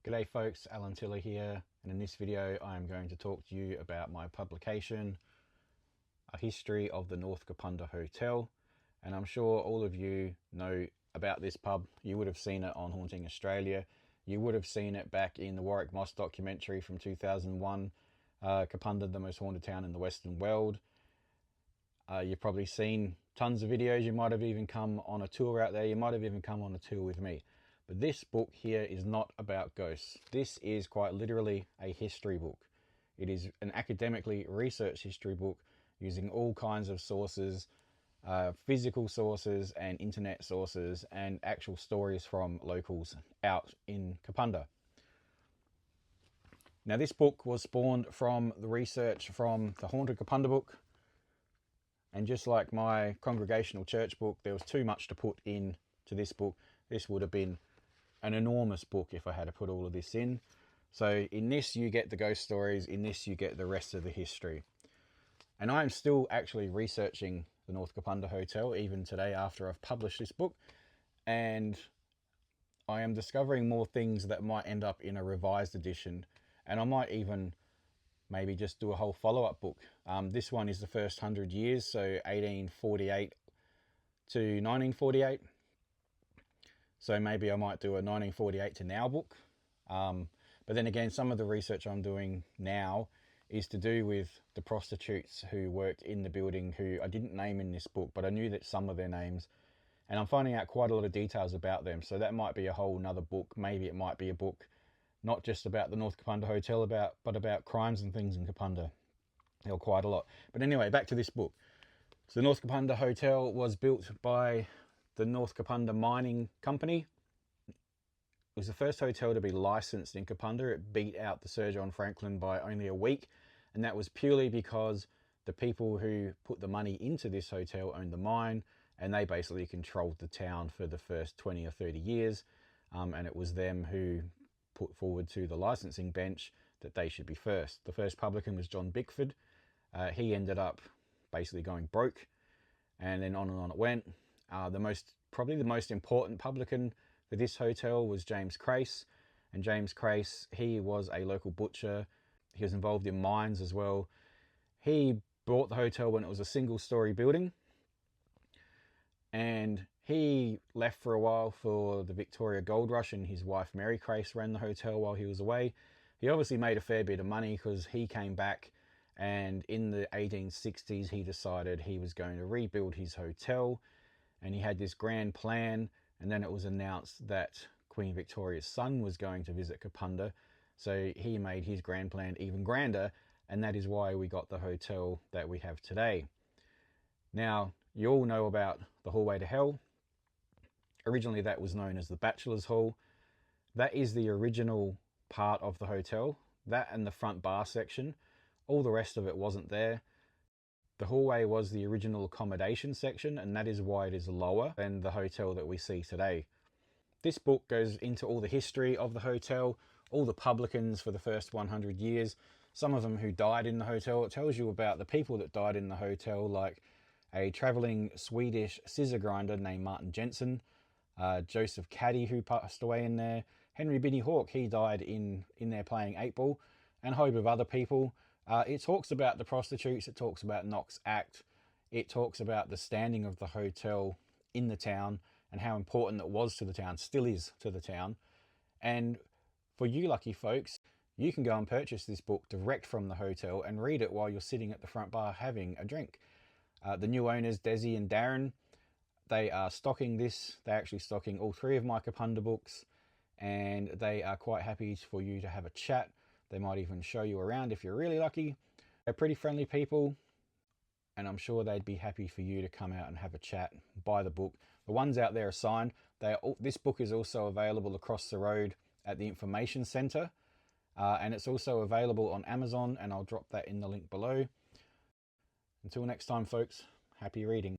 G'day folks, Alan Tiller here, and in this video I am going to talk to you about my publication, A History of the North Kapunda Hotel. And I'm sure all of you know about this pub. You would have seen it on Haunting Australia. You would have seen it back in the Warwick Moss documentary from 2001, Kapunda, the most haunted town in the Western world. You've probably seen tons of videos. You might have even come on a tour out there. You might have even come on a tour with me. But this book here is not about ghosts. This is quite literally a history book. It is an academically researched history book using all kinds of sources, physical sources and internet sources, and actual stories from locals out in Kapunda. Now this book was spawned from the research from the Haunted Kapunda book. And just like my congregational church book, there was too much to put in to this book. This would have been an enormous book if I had to put all of this in. So in this you get the ghost stories, in this you get the rest of the history. And I am still actually researching the North Kapunda Hotel even today after I've published this book, and I am discovering more things that might end up in a revised edition, and I might even maybe just do a whole follow-up book. This one is the first 100 years, so 1848 to 1948. So maybe I might do a 1948 to now book. But then again, some of the research I'm doing now is to do with the prostitutes who worked in the building, who I didn't name in this book, but I knew that some of their names. And I'm finding out quite a lot of details about them. So that might be a whole nother book. Maybe it might be a book not just about the North Kapunda Hotel, but about crimes and things in Kapunda. There quite a lot. But anyway, back to this book. So the North Kapunda Hotel was built by the North Kapunda Mining Company. It was the first hotel to be licensed in Kapunda. It beat out the Sir John Franklin by only a week, and that was purely because the people who put the money into this hotel owned the mine, and they basically controlled the town for the first 20 or 30 years, and it was them who put forward to the licensing bench that they should be first. The first publican was John Bickford. He ended up basically going broke, and then on it went. Probably the most important publican for this hotel was James Crace. And James Crace, he was a local butcher. He was involved in mines as well. He bought the hotel when it was a single-story building, and he left for a while for the Victoria Gold Rush, and his wife Mary Crace ran the hotel while he was away. He obviously made a fair bit of money because he came back, and in the 1860s he decided he was going to rebuild his hotel, and he had this grand plan. And then it was announced that Queen Victoria's son was going to visit Kapunda, so he made his grand plan even grander, and that is why we got the hotel that we have today. Now, you all know about the hallway to hell. Originally that was known as the Bachelor's Hall. That is the original part of the hotel, that and the front bar section. All the rest of it wasn't there. The hallway was the original accommodation section, and that is why it is lower than the hotel that we see today. This book goes into all the history of the hotel, all the publicans for the first 100 years, some of them who died in the hotel. It tells you about the people that died in the hotel, like a travelling Swedish scissor grinder named Martin Jensen, Joseph Caddy, who passed away in there, Henry Binney Hawke, he died in there playing 8-ball, and a hope of other people. It talks about the prostitutes, it talks about Knox Act, it talks about the standing of the hotel in the town and how important it was to the town, still is to the town. And for you lucky folks, you can go and purchase this book direct from the hotel and read it while you're sitting at the front bar having a drink. The new owners, Desi and Darren, they are stocking this. They're actually stocking all 3 of my Kapunda books, and they are quite happy for you to have a chat. They might even show you around if you're really lucky. They're pretty friendly people, and I'm sure they'd be happy for you to come out and have a chat, buy the book. The ones out there are signed. This book is also available across the road at the Information Centre, and it's also available on Amazon, and I'll drop that in the link below. Until next time, folks, happy reading.